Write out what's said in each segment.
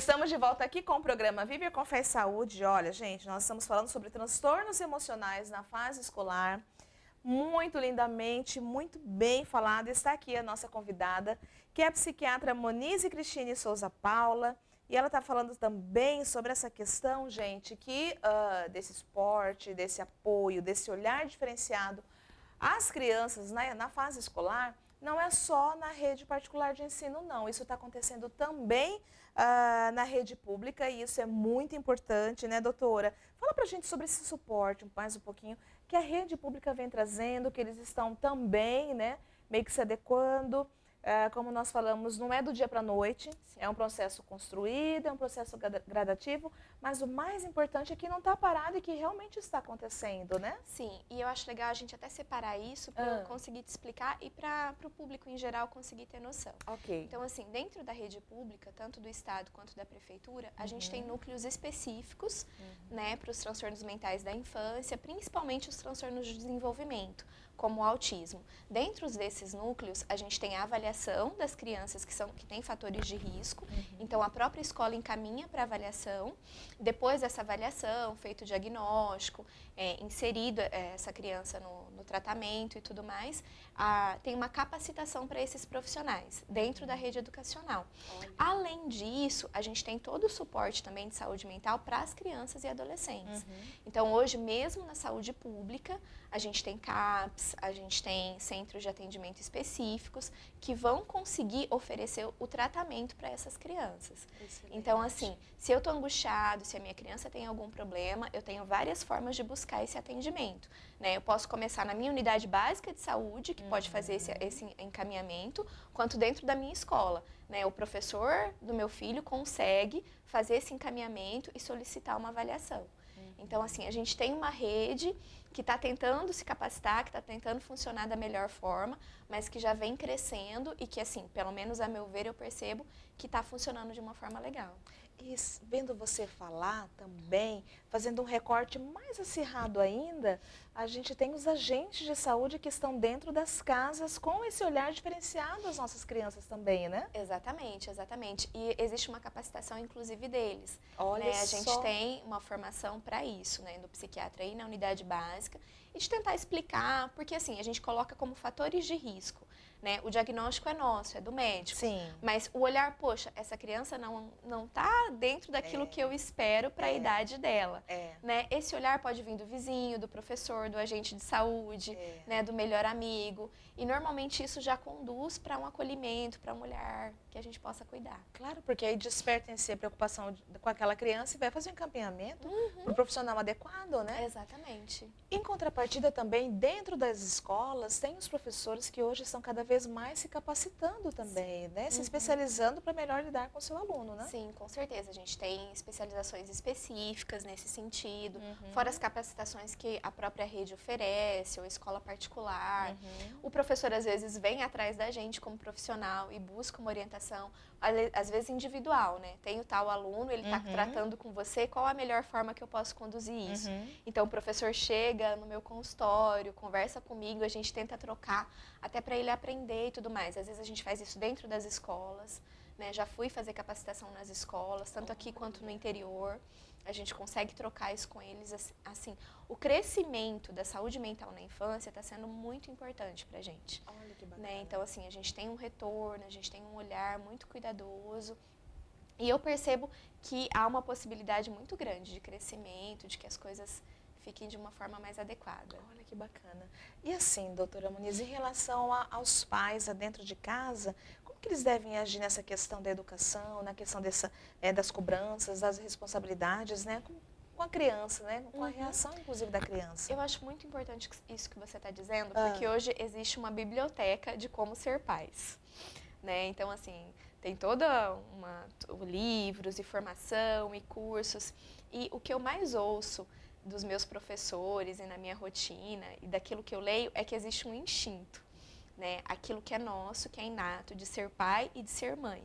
Estamos de volta aqui com o programa Viver com Fé e Saúde. Olha, gente, nós estamos falando sobre transtornos emocionais na fase escolar. Muito lindamente, muito bem falado. Está aqui a nossa convidada, que é a psiquiatra Monize Cristine Souza Paula. E ela está falando também sobre essa questão, gente, que desse esporte, desse apoio, desse olhar diferenciado às crianças na fase escolar. Não é só na rede particular de ensino, não. Isso está acontecendo também na rede pública e isso é muito importante, né, doutora? Fala pra gente sobre esse suporte, mais um pouquinho, que a rede pública vem trazendo, que eles estão também, né, meio que se adequando. Como nós falamos, não é do dia para a noite, sim, é um processo construído, é um processo gradativo, mas o mais importante é que não está parado e que realmente está acontecendo, né? Sim, e eu acho legal a gente até separar isso para eu conseguir te explicar e para o público em geral conseguir ter noção. Ok. Então, assim, dentro da rede pública, tanto do Estado quanto da Prefeitura, a gente tem núcleos específicos, né, para os transtornos mentais da infância, principalmente os transtornos de desenvolvimento, como o autismo. Dentro desses núcleos, a gente tem a avaliação das crianças que têm fatores de risco. Então, a própria escola encaminha para avaliação. Depois dessa avaliação, feito o diagnóstico, inserido essa criança no tratamento e tudo mais, tem uma capacitação para esses profissionais dentro da rede educacional. Olha. Além disso, a gente tem todo o suporte também de saúde mental para as crianças e adolescentes. Então, hoje, mesmo na saúde pública, a gente tem CAPS, a gente tem centros de atendimento específicos que vão conseguir oferecer o tratamento para essas crianças. Excelente. Então, assim, se eu estou angustiado, se a minha criança tem algum problema, eu tenho várias formas de buscar esse atendimento, né? Eu posso começar na minha unidade básica de saúde, que pode fazer esse encaminhamento, quanto dentro da minha escola, né? O professor do meu filho consegue fazer esse encaminhamento e solicitar uma avaliação. Então, assim, a gente tem uma rede que está tentando se capacitar, que está tentando funcionar da melhor forma, mas que já vem crescendo e que, assim, pelo menos a meu ver, eu percebo que está funcionando de uma forma legal. E vendo você falar também, fazendo um recorte mais acirrado ainda, a gente tem os agentes de saúde que estão dentro das casas com esse olhar diferenciado às nossas crianças também, né? Exatamente, exatamente. E existe uma capacitação, inclusive, deles. Olha né? A só. gente tem uma formação para isso, né? Do psiquiatra aí na unidade básica, e de tentar explicar, porque assim, a gente coloca como fatores de risco, né? O diagnóstico é nosso, é do médico. Sim. Mas o olhar, poxa, essa criança não tá dentro daquilo que eu espero para a idade dela. Né? Esse olhar pode vir do vizinho, do professor, do agente de saúde, né? Do melhor amigo. E normalmente isso já conduz para um acolhimento, para um olhar que a gente possa cuidar. Claro, porque aí desperta em si a preocupação com aquela criança e vai fazer um encaminhamento para o profissional adequado, né? Exatamente. Em contrapartida também, dentro das escolas, tem os professores que hoje estão cada vez mais se capacitando também, né? Se especializando para melhor lidar com o seu aluno, né? Sim, com certeza. A gente tem especializações específicas nesse sentido, fora as capacitações que a própria rede oferece, ou escola particular. O professor, às vezes, vem atrás da gente como profissional e busca uma orientação, às vezes individual, né? Tem o tal aluno, ele está tratando com você, qual a melhor forma que eu posso conduzir isso? Então, o professor chega no meu consultório, conversa comigo, a gente tenta trocar, até para ele aprender e tudo mais. Às vezes a gente faz isso dentro das escolas, né? Já fui fazer capacitação nas escolas, tanto aqui quanto no interior. A gente consegue trocar isso com eles. Assim, o crescimento da saúde mental na infância está sendo muito importante para a gente. Olha que bacana. Né? Então, assim, a gente tem um retorno, a gente tem um olhar muito cuidadoso. E eu percebo que há uma possibilidade muito grande de crescimento, de que as coisas fiquem de uma forma mais adequada. Olha que bacana. E assim, doutora Monize, em relação aos pais dentro de casa, como que eles devem agir nessa questão da educação, na questão das cobranças, das responsabilidades, né, com a criança, né, com a reação, inclusive, da criança? Eu acho muito importante isso que você está dizendo, porque hoje existe uma biblioteca de como ser pais. Né? Então, assim, tem livros e formação e cursos. E o que eu mais ouço dos meus professores e na minha rotina e daquilo que eu leio é que existe um instinto, né? Aquilo que é nosso, que é inato, de ser pai e de ser mãe.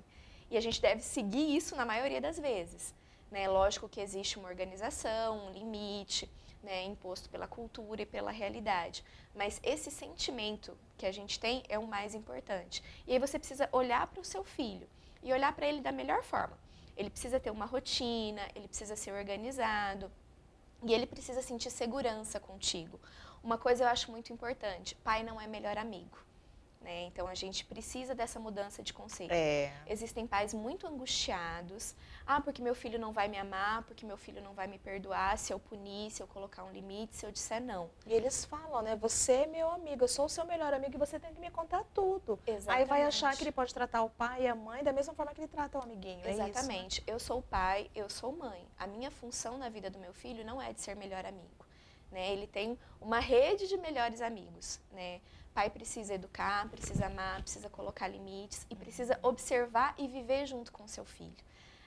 E a gente deve seguir isso na maioria das vezes. Né? Lógico que existe uma organização, um limite, né, imposto pela cultura e pela realidade. Mas esse sentimento que a gente tem é o mais importante. E aí você precisa olhar para o seu filho e olhar para ele da melhor forma. Ele precisa ter uma rotina, ele precisa ser organizado e ele precisa sentir segurança contigo. Uma coisa eu acho muito importante, pai não é melhor amigo. Né? Então, a gente precisa dessa mudança de conceito. Existem pais muito angustiados. Porque meu filho não vai me amar, porque meu filho não vai me perdoar se eu punir, se eu colocar um limite, se eu disser não. E eles falam, né? Você é meu amigo, eu sou o seu melhor amigo e você tem que me contar tudo. Exatamente. Aí vai achar que ele pode tratar o pai e a mãe da mesma forma que ele trata o amiguinho. Exatamente. É isso, né? Eu sou o pai, eu sou mãe. A minha função na vida do meu filho não é de ser melhor amigo. Né? Ele tem uma rede de melhores amigos, né? Pai precisa educar, precisa amar, precisa colocar limites e precisa observar e viver junto com o seu filho.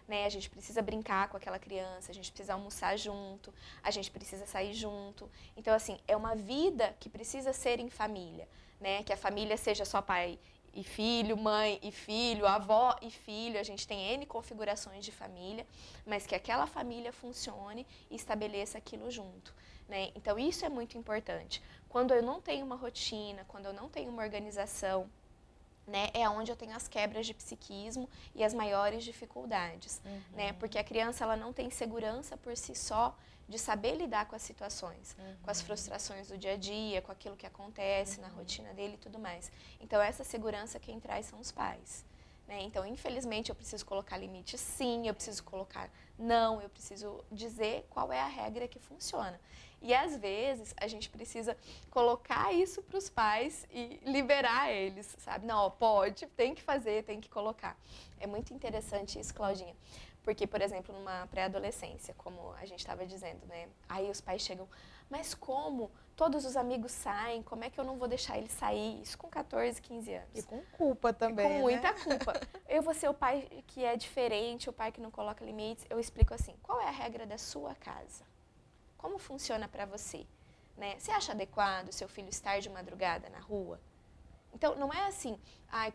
Né? A gente precisa brincar com aquela criança, a gente precisa almoçar junto, a gente precisa sair junto. Então, assim, é uma vida que precisa ser em família. Né? Que a família seja só pai e filho, mãe e filho, avó e filho. A gente tem N configurações de família, mas que aquela família funcione e estabeleça aquilo junto. Né? Então, isso é muito importante. Quando eu não tenho uma rotina, quando eu não tenho uma organização, né, é onde eu tenho as quebras de psiquismo e as maiores dificuldades. Né? Porque a criança ela não tem segurança por si só de saber lidar com as situações, com as frustrações do dia a dia, com aquilo que acontece na rotina dele e tudo mais. Então, essa segurança quem traz são os pais. Né? Então, infelizmente, eu preciso colocar limite sim, eu preciso colocar não, eu preciso dizer qual é a regra que funciona. E, às vezes, a gente precisa colocar isso para os pais e liberar eles, sabe? Não, ó, pode, tem que fazer, tem que colocar. É muito interessante isso, Claudinha. Porque, por exemplo, numa pré-adolescência, como a gente estava dizendo, né? Aí os pais chegam, mas como? Todos os amigos saem, como é que eu não vou deixar eles sair? Isso com 14, 15 anos. E com culpa também, com muita culpa. Eu vou ser o pai que é diferente, o pai que não coloca limites. Eu explico assim, qual é a regra da sua casa? Como funciona para você? Né? Você acha adequado seu filho estar de madrugada na rua? Então, não é assim,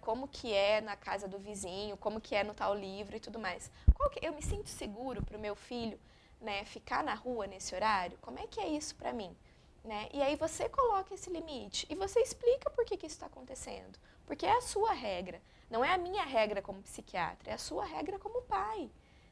como que é na casa do vizinho, como que é no tal livro e tudo mais. Eu me sinto seguro para o meu filho, né, ficar na rua nesse horário? Como é que é isso para mim? Né? E aí você coloca esse limite e você explica por que isso está acontecendo. Porque é a sua regra, não é a minha regra como psiquiatra, é a sua regra como pai.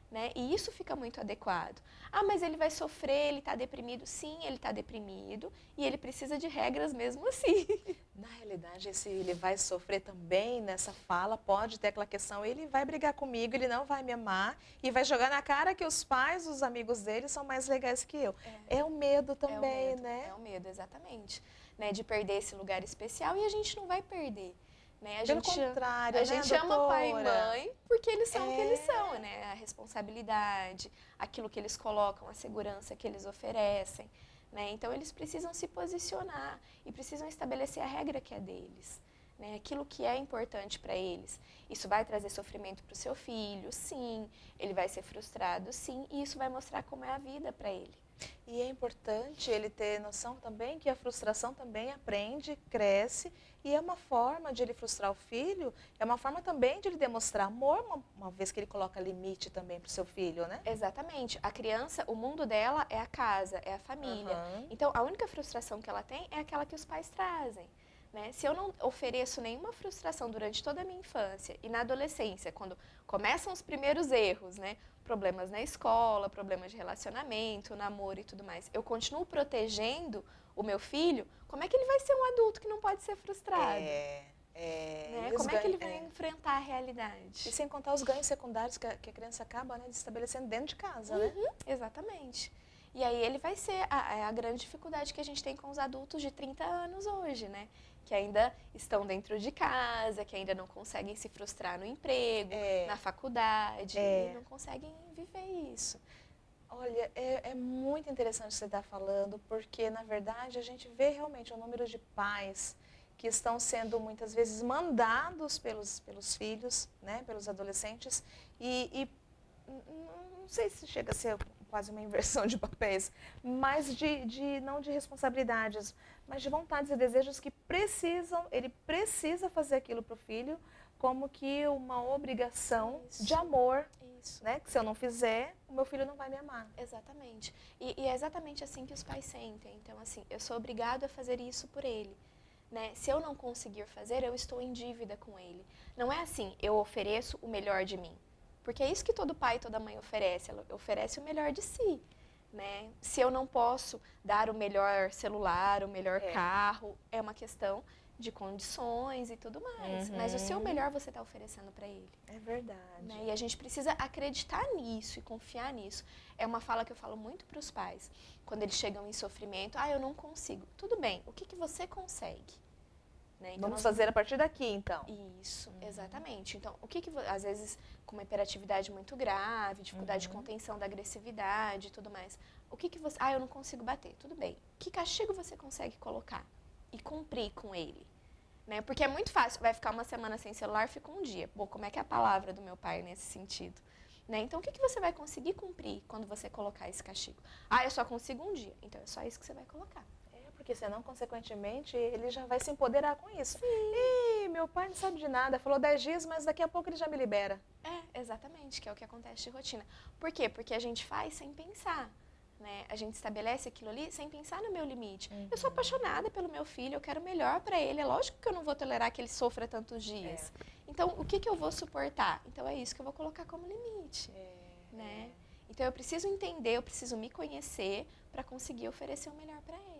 Né? E isso fica muito adequado. Mas ele vai sofrer, ele está deprimido. Sim, ele está deprimido e ele precisa de regras mesmo assim. Na realidade, se ele vai sofrer também nessa fala, pode ter aquela questão, ele vai brigar comigo, ele não vai me amar e vai jogar na cara que os pais, os amigos dele são mais legais que eu. É o medo também, né? É o medo, exatamente. Né? De perder esse lugar especial e a gente não vai perder. Né? Pelo contrário, a gente ama pai e mãe porque eles são o que eles são, né? A responsabilidade, aquilo que eles colocam, a segurança que eles oferecem. Né? Então, eles precisam se posicionar e precisam estabelecer a regra que é deles. Né? Aquilo que é importante para eles. Isso vai trazer sofrimento para o seu filho, sim. Ele vai ser frustrado, sim. E isso vai mostrar como é a vida para ele. E é importante ele ter noção também que a frustração também aprende, cresce, e é uma forma de ele frustrar o filho, é uma forma também de ele demonstrar amor, uma vez que ele coloca limite também para o seu filho, né? Exatamente. A criança, o mundo dela é a casa, é a família. Então, a única frustração que ela tem é aquela que os pais trazem. Né? Se eu não ofereço nenhuma frustração durante toda a minha infância e na adolescência, quando começam os primeiros erros, né? Problemas na escola, problemas de relacionamento, namoro e tudo mais, eu continuo protegendo o meu filho, como é que ele vai ser um adulto que não pode ser frustrado? Né? Como é que ele vai enfrentar a realidade? E sem contar os ganhos secundários que a criança acaba, né, estabelecendo dentro de casa, né? Exatamente. E aí ele vai ser a grande dificuldade que a gente tem com os adultos de 30 anos hoje, né? Que ainda estão dentro de casa, que ainda não conseguem se frustrar no emprego, na faculdade, e não conseguem viver isso. Olha, é muito interessante você estar falando, porque, na verdade, a gente vê realmente o número de pais que estão sendo, muitas vezes, mandados pelos filhos, né, pelos adolescentes, e não sei se chega a ser quase uma inversão de papéis, mas não de responsabilidades, mas de vontades e desejos que ele precisa fazer aquilo para o filho como que uma obrigação de amor, né? Que se eu não fizer, o meu filho não vai me amar. Exatamente. E é exatamente assim que os pais sentem. Então, assim, eu sou obrigado a fazer isso por ele. Né? Se eu não conseguir fazer, eu estou em dívida com ele. Não é assim, eu ofereço o melhor de mim. Porque é isso que todo pai e toda mãe oferece, ela oferece o melhor de si, né? Se eu não posso dar o melhor celular, o melhor carro, é uma questão de condições e tudo mais. Mas o seu melhor você está oferecendo para ele. É verdade. Né? E a gente precisa acreditar nisso e confiar nisso. É uma fala que eu falo muito para os pais. Quando eles chegam em sofrimento, eu não consigo. Tudo bem, o que você consegue? Né? Então, vamos fazer a partir daqui, então. Isso, exatamente. Então, às vezes, com uma hiperatividade muito grave, dificuldade de contenção da agressividade e tudo mais, o que você... eu não consigo bater. Tudo bem. Que castigo você consegue colocar e cumprir com ele? Né? Porque é muito fácil, vai ficar uma semana sem celular, fica um dia. Pô, como é que é a palavra do meu pai nesse sentido? Né? Então, o que você vai conseguir cumprir quando você colocar esse castigo? Eu só consigo um dia. Então, é só isso que você vai colocar. Porque senão, consequentemente, ele já vai se empoderar com isso. Sim. Ih, meu pai não sabe de nada, falou 10 dias, mas daqui a pouco ele já me libera. Exatamente, que é o que acontece de rotina. Por quê? Porque a gente faz sem pensar. Né? A gente estabelece aquilo ali sem pensar no meu limite. Eu sou apaixonada pelo meu filho, eu quero o melhor para ele. É lógico que eu não vou tolerar que ele sofra tantos dias. Então, o que eu vou suportar? Então, é isso que eu vou colocar como limite. Né? Então, eu preciso entender, eu preciso me conhecer para conseguir oferecer o melhor para ele.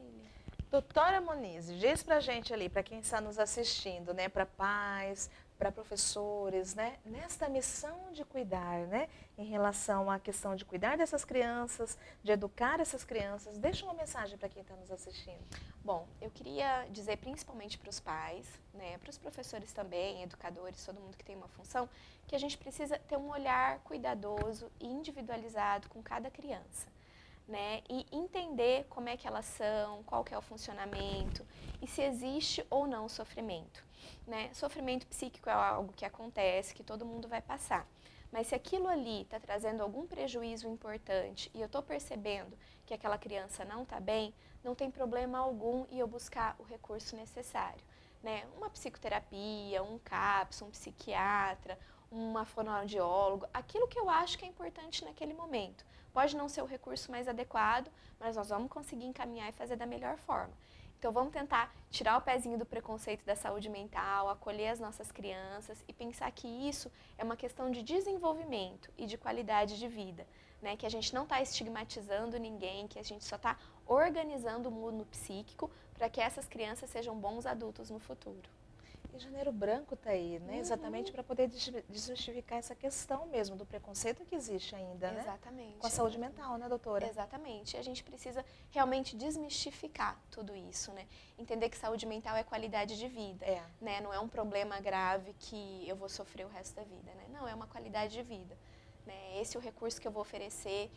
Doutora Moniz, diz pra gente ali, para quem está nos assistindo, né, para pais, para professores, né, nesta missão de cuidar, né, em relação à questão de cuidar dessas crianças, de educar essas crianças, deixa uma mensagem para quem está nos assistindo. Bom, eu queria dizer principalmente para os pais, né, para os professores também, educadores, todo mundo que tem uma função, que a gente precisa ter um olhar cuidadoso e individualizado com cada criança. Né, e entender como é que elas são, qual que é o funcionamento e se existe ou não sofrimento. Né? Sofrimento psíquico é algo que acontece, que todo mundo vai passar. Mas se aquilo ali está trazendo algum prejuízo importante e eu estou percebendo que aquela criança não está bem, não tem problema algum em eu buscar o recurso necessário. Né? Uma psicoterapia, um CAPS, um psiquiatra, uma fonoaudióloga, aquilo que eu acho que é importante naquele momento. Pode não ser o recurso mais adequado, mas nós vamos conseguir encaminhar e fazer da melhor forma. Então, vamos tentar tirar o pezinho do preconceito da saúde mental, acolher as nossas crianças e pensar que isso é uma questão de desenvolvimento e de qualidade de vida. Né? Que a gente não está estigmatizando ninguém, que a gente só está organizando o mundo psíquico para que essas crianças sejam bons adultos no futuro. E Janeiro Branco está aí, né? Exatamente para poder desmistificar essa questão mesmo do preconceito que existe ainda, né? Exatamente. Com a saúde mental, né, doutora? Exatamente. A gente precisa realmente desmistificar tudo isso, né? Entender que saúde mental é qualidade de vida, né? Não é um problema grave que eu vou sofrer o resto da vida, né? Não, é uma qualidade de vida, né? Esse é o recurso que eu vou oferecer.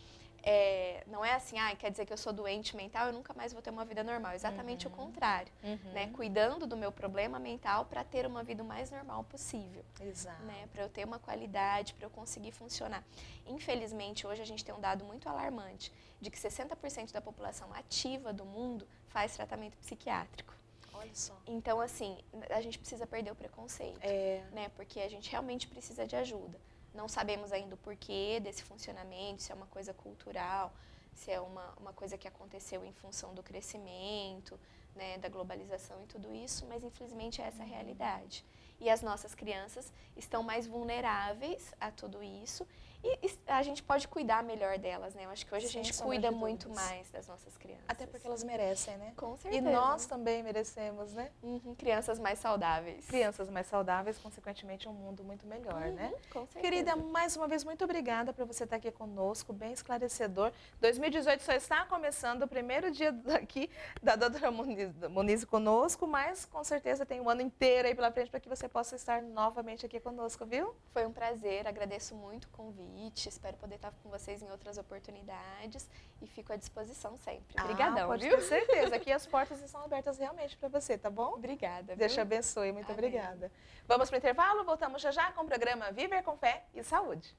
Não é assim, quer dizer que eu sou doente mental, eu nunca mais vou ter uma vida normal. Exatamente o contrário. Né? Cuidando do meu problema mental para ter uma vida o mais normal possível. Exato. Né? Para eu ter uma qualidade, para eu conseguir funcionar. Infelizmente, hoje a gente tem um dado muito alarmante de que 60% da população ativa do mundo faz tratamento psiquiátrico. Olha só. Então, assim, a gente precisa perder o preconceito. Né? Porque a gente realmente precisa de ajuda. Não sabemos ainda o porquê desse funcionamento, se é uma coisa cultural, se é uma coisa que aconteceu em função do crescimento, né, da globalização e tudo isso, mas infelizmente é essa a realidade. E as nossas crianças estão mais vulneráveis a tudo isso e a gente pode cuidar melhor delas, né? Eu acho que hoje a gente cuida muito mais das nossas crianças. Até porque elas merecem, né? Com certeza. E nós também merecemos, né? Crianças mais saudáveis. Crianças mais saudáveis, consequentemente, um mundo muito melhor, né? Com certeza. Querida, mais uma vez, muito obrigada por você estar aqui conosco, bem esclarecedor. 2018 só está começando, o primeiro dia aqui da doutora Moniz conosco, mas com certeza tem um ano inteiro aí pela frente para que você possa estar novamente aqui conosco, viu? Foi um prazer, agradeço muito o convite, espero poder estar com vocês em outras oportunidades e fico à disposição sempre. Obrigadão, pode viu? ter certeza, aqui as portas estão abertas realmente para você, tá bom? Obrigada. Deus te abençoe, muito Amém. obrigada. Vamos para o intervalo, voltamos já já com o programa Viver com Fé e Saúde.